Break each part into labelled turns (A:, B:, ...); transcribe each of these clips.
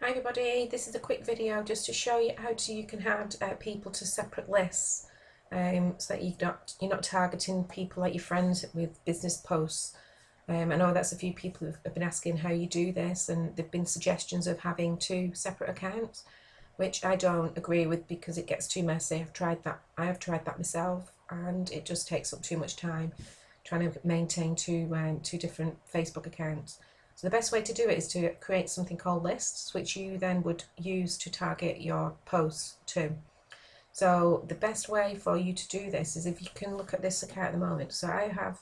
A: Hi everybody, this is a quick video just to show you how you can add people to separate lists, so that you're not targeting people like your friends with business posts. I know that's a few people have been asking how you do this, and there've been suggestions of having two separate accounts, which I don't agree with because it gets too messy. I have tried that myself, and it just takes up too much time trying to maintain two different Facebook accounts. So the best way to do it is to create something called lists, which you then would use to target your posts to. So the best way for you to do this is if you can look at this account at the moment. So I have,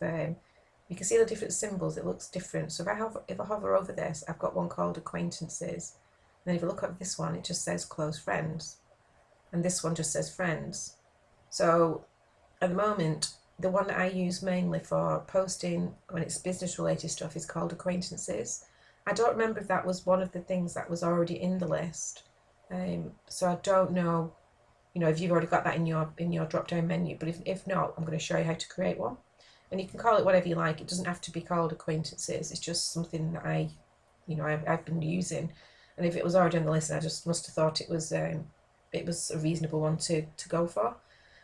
A: you can see the different symbols, it looks different. So if I hover over this, I've got one called acquaintances. And then if you look at this one, it just says close friends. And this one just says friends. So at the moment, the one that I use mainly for posting when it's business related stuff is called acquaintances. I don't remember if that was one of the things that was already in the list, so I don't know, if you've already got that in your drop down menu. But if not, I'm going to show you how to create one, and you can call it whatever you like. It doesn't have to be called acquaintances. It's just something that I've been using, and if it was already on the list, I just must have thought it was a reasonable one to go for.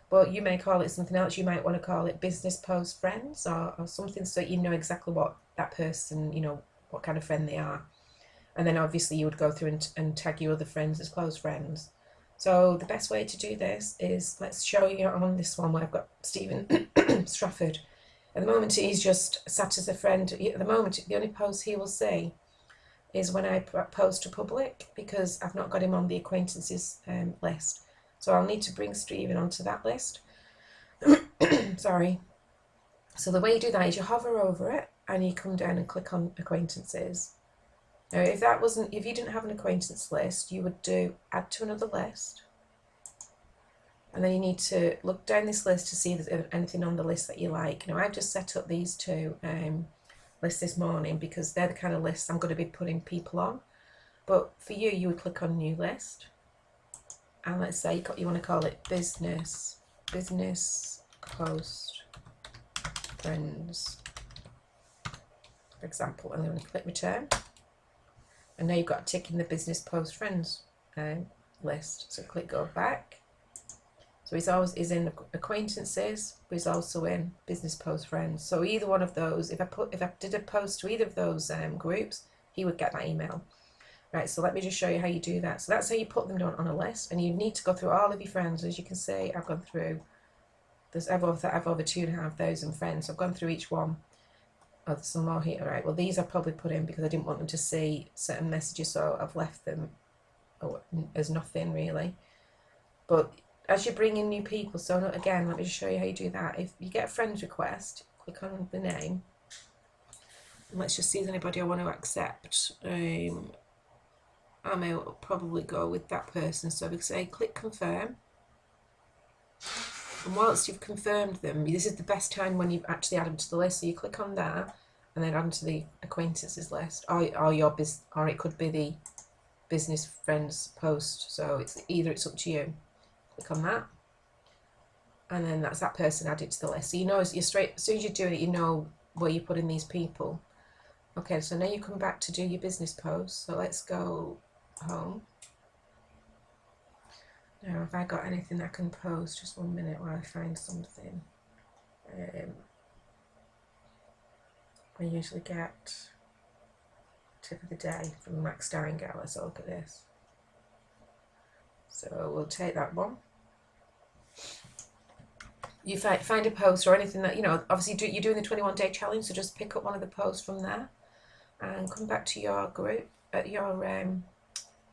A: But you may call it something else. You might want to call it business post friends or something, so that you know exactly what that person, what kind of friend they are. And then obviously you would go through and tag your other friends as close friends. So the best way to do this is, let's show you on this one where I've got Stephen Strafford. At the moment he's just sat as a friend. At the moment the only post he will see is when I post to public, because I've not got him on the acquaintances list. So I'll need to bring Stephen onto that list. Sorry. So the way you do that is you hover over it and you come down and click on acquaintances. Now if you didn't have an acquaintance list, you would do add to another list. And then you need to look down this list to see if there's anything on the list that you like. Now I've just set up these two lists this morning because they're the kind of lists I'm going to be putting people on. But for you, you would click on new list. And let's say you want to call it business post friends, for example, and then I'm going to click return. And now you've got a tick in the business post friends list. So click go back. So he's in acquaintances, but he's also in business post friends. So either one of those, if I did a post to either of those groups, he would get that email. Right, so let me just show you how you do that. So that's how you put them down on a list, and you need to go through all of your friends. As you can see, I've gone through, I've over 2,500 friends. So I've gone through each one. Oh, there's some more here. All right, well, these I probably put in because I didn't want them to see certain messages, so I've left them as nothing really. But as you bring in new people, so again, let me just show you how you do that. If you get a friend request, click on the name, and let's just see if there's anybody I want to accept. I may probably go with that person. So we say click confirm. And whilst you've confirmed them, this is the best time when you've actually added them to the list. So you click on there and then add them to the acquaintances list, or it could be the business friends post. So it's up to you. Click on that, and then that's that person added to the list. So you're straight, as soon as you're doing it, you know where you're putting these people. Okay, so now you come back to do your business post. So let's go home. Now, have I got anything I can post? Just 1 minute while I find something. I usually get tip of the day from Max Starringale. Let's look at this. So we'll take that one. You find a post or anything that, obviously you're doing the 21-day challenge, so just pick up one of the posts from there and come back to your group at your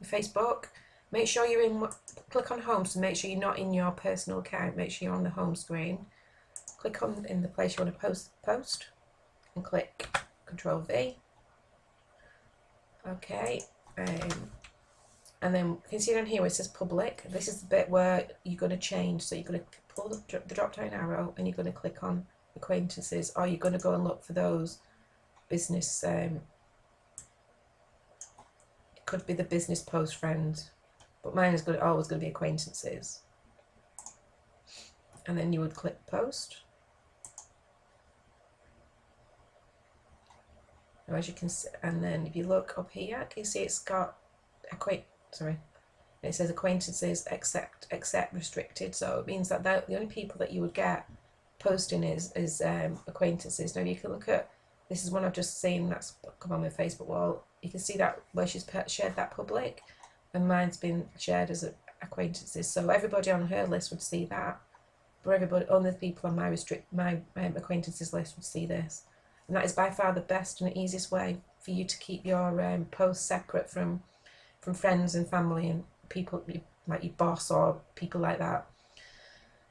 A: Facebook. Make sure you're in, click on home, so make sure you're not in your personal account. Make sure you're on the home screen. Click on in the place you want to post and click Control V. Okay, and then you can see down here where it says public. This is the bit where you're going to change. So you're going to pull the drop down arrow and you're going to click on acquaintances, or you're going to go and look for those business, it could be the business post friends, but mine is always going to be acquaintances. And then you would click post. Now as you can see, and then if you look up here, can you see it's got it says acquaintances except restricted, so it means that the only people that you would get posting is acquaintances. Now you can look at, this is one I've just seen that's come on my Facebook wall. You can see that where she's shared that public, and mine's been shared as acquaintances. So everybody on her list would see that, but everybody, only the people on my acquaintances list would see this. And that is by far the best and the easiest way for you to keep your posts separate from friends and family and people like your boss or people like that.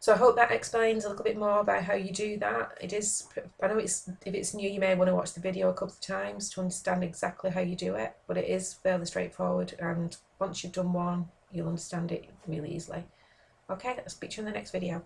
A: So I hope that explains a little bit more about how you do that. It is, I know if it's new, you may want to watch the video a couple of times to understand exactly how you do it, but it is fairly straightforward, and once you've done one, you'll understand it really easily. Okay, I'll speak to you in the next video.